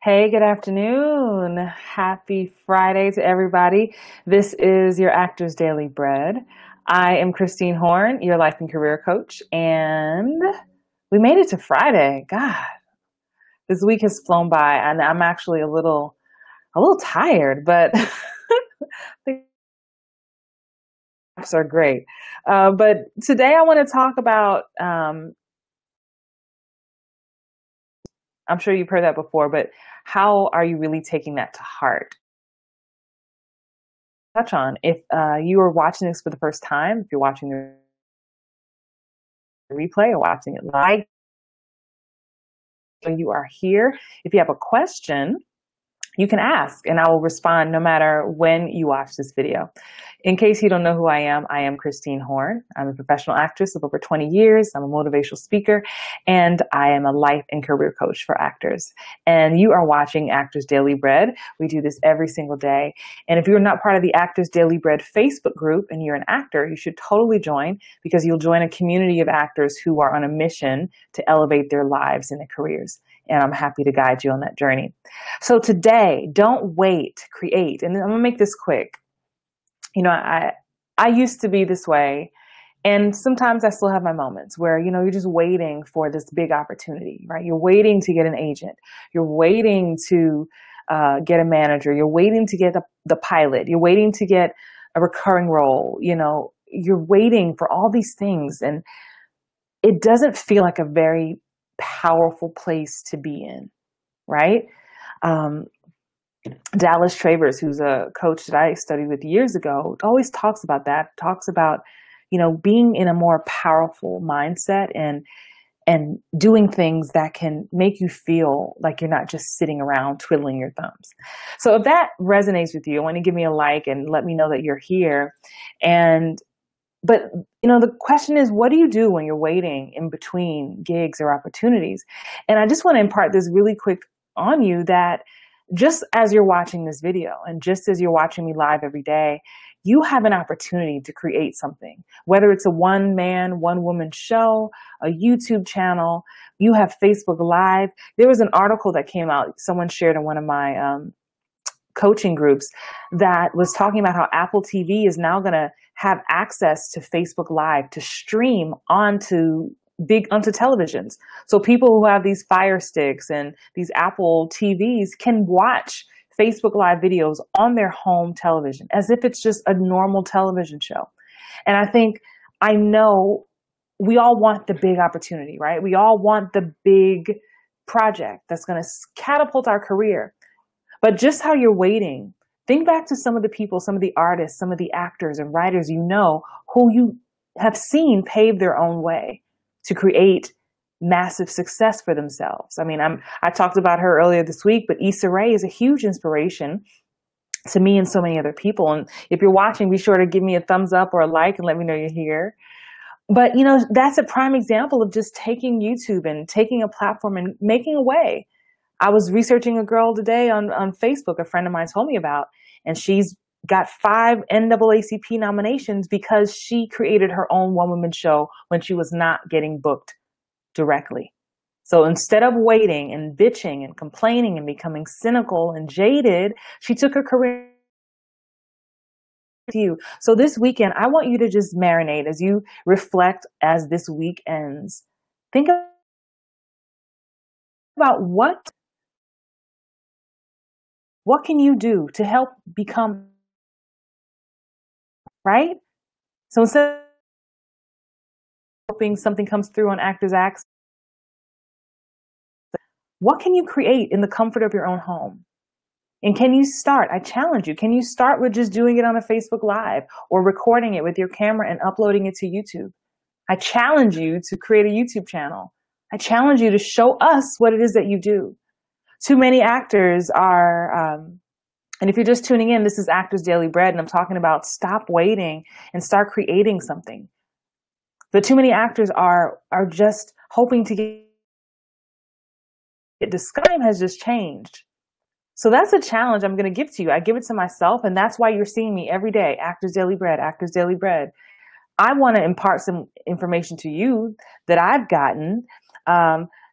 Hey, good afternoon. Happy Friday to everybody. This is your Actors Daily Bread. I am Christine Horn, your life and career coach, and we made it to Friday. God, this week has flown by, and I'm actually a little tired, but the apps are great. But today I want to talk about. I'm sure you've heard that before, but how are you really taking that to heart? Touch on if you are watching this for the first time, if you're watching the replay or watching it live, when you are here, if you have a question, you can ask and I will respond no matter when you watch this video. In case you don't know who I am Christine Horn. I'm a professional actress of over 20 years. I'm a motivational speaker, and I am a life and career coach for actors. And you are watching Actors Daily Bread. We do this every single day. And if you're not part of the Actors Daily Bread Facebook group and you're an actor, you should totally join, because you'll join a community of actors who are on a mission to elevate their lives and their careers. And I'm happy to guide you on that journey. So don't wait, create. And I'm gonna make this quick. You know, I used to be this way, and sometimes I still have my moments where, you're just waiting for this big opportunity, right? You're waiting to get an agent. You're waiting to get a manager. You're waiting to get the pilot. You're waiting to get a recurring role. You're waiting for all these things, and it doesn't feel like a very powerful place to be in, right? Dallas Travers, who's a coach that I studied with years ago, always talks about that, talks about, being in a more powerful mindset and doing things that can make you feel like you're not just sitting around twiddling your thumbs. So if that resonates with you, I want to give me a like and let me know that you're here. But the question is, what do you do when you're waiting in between gigs or opportunities? And I just want to impart this really quick on you, that just as you're watching this video and just as you're watching me live every day, you have an opportunity to create something, whether it's a one man, one woman show, a YouTube channel, you have Facebook Live. There was an article that came out, someone shared in one of my coaching groups, that was talking about how Apple TV is now going to have access to Facebook Live to stream onto televisions. So people who have these Fire Sticks and these Apple TVs can watch Facebook Live videos on their home television as if it's just a normal television show. And I know we all want the big opportunity, right? We all want the big project that's going to catapult our career. But just how you're waiting, think back to some of the people, some of the artists, some of the actors and writers who you have seen pave their own way to create massive success for themselves. I mean, I talked about her earlier this week, but Issa Rae is a huge inspiration to me and so many other people. And if you're watching, be sure to give me a thumbs up or a like and let me know you're here. But, that's a prime example of just taking YouTube and taking a platform and making a way. I was researching a girl today on Facebook, a friend of mine told me about, and she's got 5 NAACP nominations because she created her own one-woman show when she was not getting booked directly. So instead of waiting and bitching and complaining and becoming cynical and jaded, she took her career with you. So this weekend, I want you to just marinate as you reflect as this week ends. Think about what can you do to help become, right? So instead of hoping something comes through on Actors Access, what can you create in the comfort of your own home? And can you start? I challenge you. Can you start with just doing it on a Facebook Live or recording it with your camera and uploading it to YouTube? I challenge you to create a YouTube channel. I challenge you to show us what it is that you do. Too many actors are, and if you're just tuning in, this is Actors Daily Bread, and I'm talking about stop waiting and start creating something. But too many actors are just hoping to get the time has just changed. So that's a challenge I'm going to give to you. I give it to myself, and that's why you're seeing me every day. Actors Daily Bread, Actors Daily Bread. I want to impart some information to you that I've gotten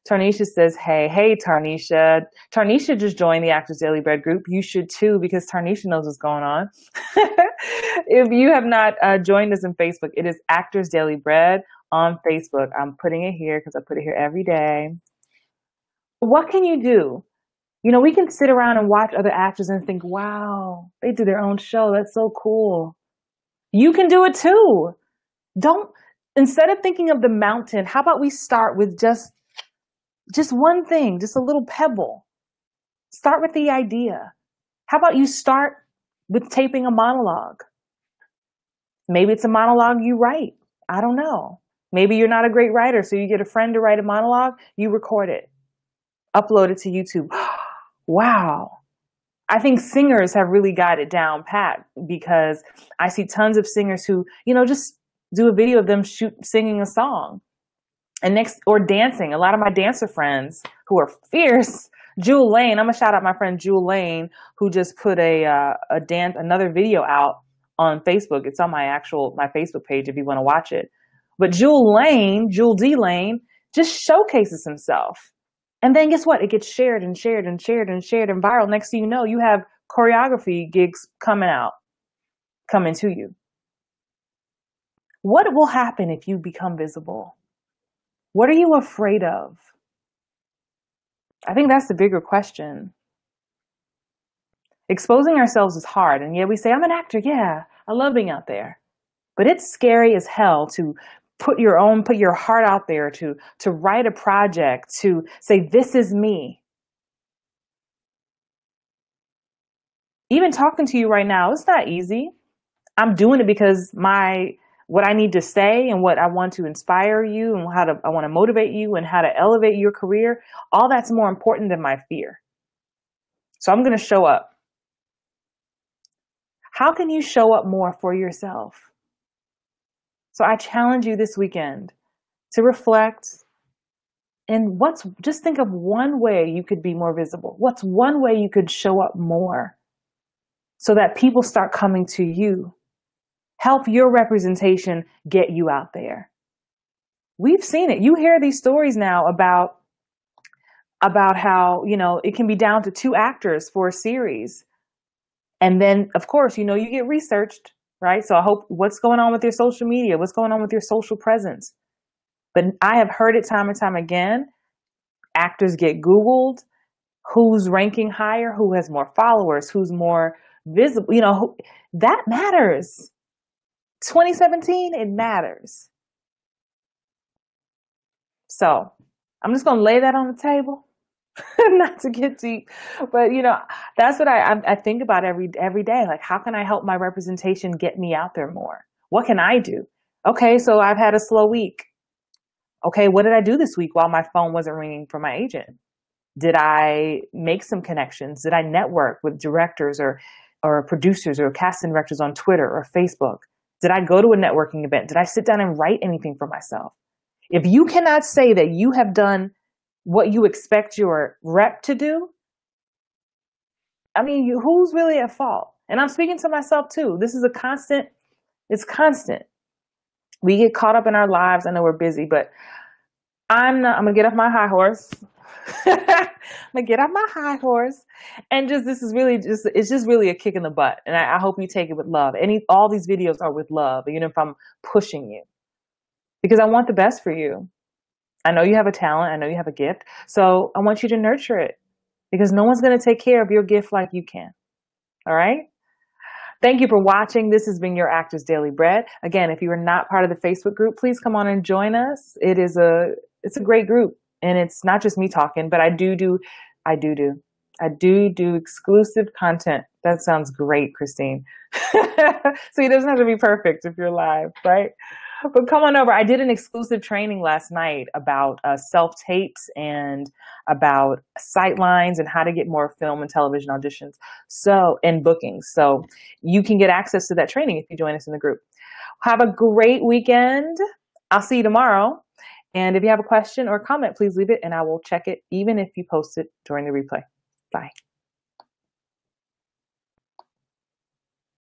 Tarnisha says, hey, Tarnisha. Tarnisha just joined the Actors Daily Bread group. You should too, because Tarnisha knows what's going on. If you have not joined us in Facebook, it is Actors Daily Bread on Facebook. I'm putting it here because I put it here every day. What can you do? You know, we can sit around and watch other actors and think, wow, they do their own show. That's so cool. You can do it too. Instead of thinking of the mountain, how about we start with just one thing, just a little pebble. Start with the idea. How about you start with taping a monologue? Maybe it's a monologue you write. I don't know. Maybe you're not a great writer, so you get a friend to write a monologue, you record it, upload it to YouTube. Wow. I think singers have really got it down pat, because I see tons of singers who, just do a video of them singing a song. And or dancing. A lot of my dancer friends who are fierce. Jewel Lane, I'm gonna shout out my friend Jewel Lane, who just put another video out on Facebook. It's on my Facebook page if you want to watch it. But Jewel D Lane, just showcases himself. And then guess what? It gets shared and shared and shared and shared and viral. Next thing you know, you have choreography gigs coming to you. What will happen if you become visible? What are you afraid of? I think that's the bigger question. Exposing ourselves is hard. And yeah, we say, I'm an actor. Yeah, I love being out there. But it's scary as hell to put your heart out there, to write a project, to say, this is me. Even talking to you right now, it's not easy. I'm doing it because what I need to say and what I want to inspire you and I want to motivate you and how to elevate your career, all that's more important than my fear. So I'm going to show up. How can you show up more for yourself? So I challenge you this weekend to reflect and just think of one way you could be more visible. What's one way you could show up more so that people start coming to you? Help your representation get you out there. We've seen it. You hear these stories now about how, it can be down to 2 actors for a series. And then, of course, you get researched, right? So I hope what's going on with your social media, what's going on with your social presence. But I have heard it time and time again. Actors get Googled. Who's ranking higher? Who has more followers? Who's more visible? That matters. 2017, it matters. So I'm just going to lay that on the table, not to get deep, but that's what I think about every day. Like, how can I help my representation get me out there more? What can I do? Okay, so I've had a slow week. Okay, what did I do this week while my phone wasn't ringing for my agent? Did I make some connections? Did I network with directors or producers or casting directors on Twitter or Facebook? Did I go to a networking event? Did I sit down and write anything for myself? If you cannot say that you have done what you expect your rep to do, who's really at fault? And I'm speaking to myself too. This is it's constant. We get caught up in our lives. I know we're busy, but I'm going to get off my high horse. I'm going to get off my high horse and it's just really a kick in the butt. And I hope you take it with love. All these videos are with love, even if I'm pushing you, because I want the best for you. I know you have a talent. I know you have a gift. So I want you to nurture it, because no one's going to take care of your gift like you can. All right. Thank you for watching. This has been your Actors Daily Bread. Again, if you are not part of the Facebook group, please come on and join us. It's a great group. And it's not just me talking, but I do exclusive content. That sounds great, Christine. So it doesn't have to be perfect if you're live, right? But come on over. I did an exclusive training last night about self-tapes and about sight lines and how to get more film and television auditions and bookings. So you can get access to that training if you join us in the group. Have a great weekend. I'll see you tomorrow. And if you have a question or comment, please leave it and I will check it even if you post it during the replay. Bye.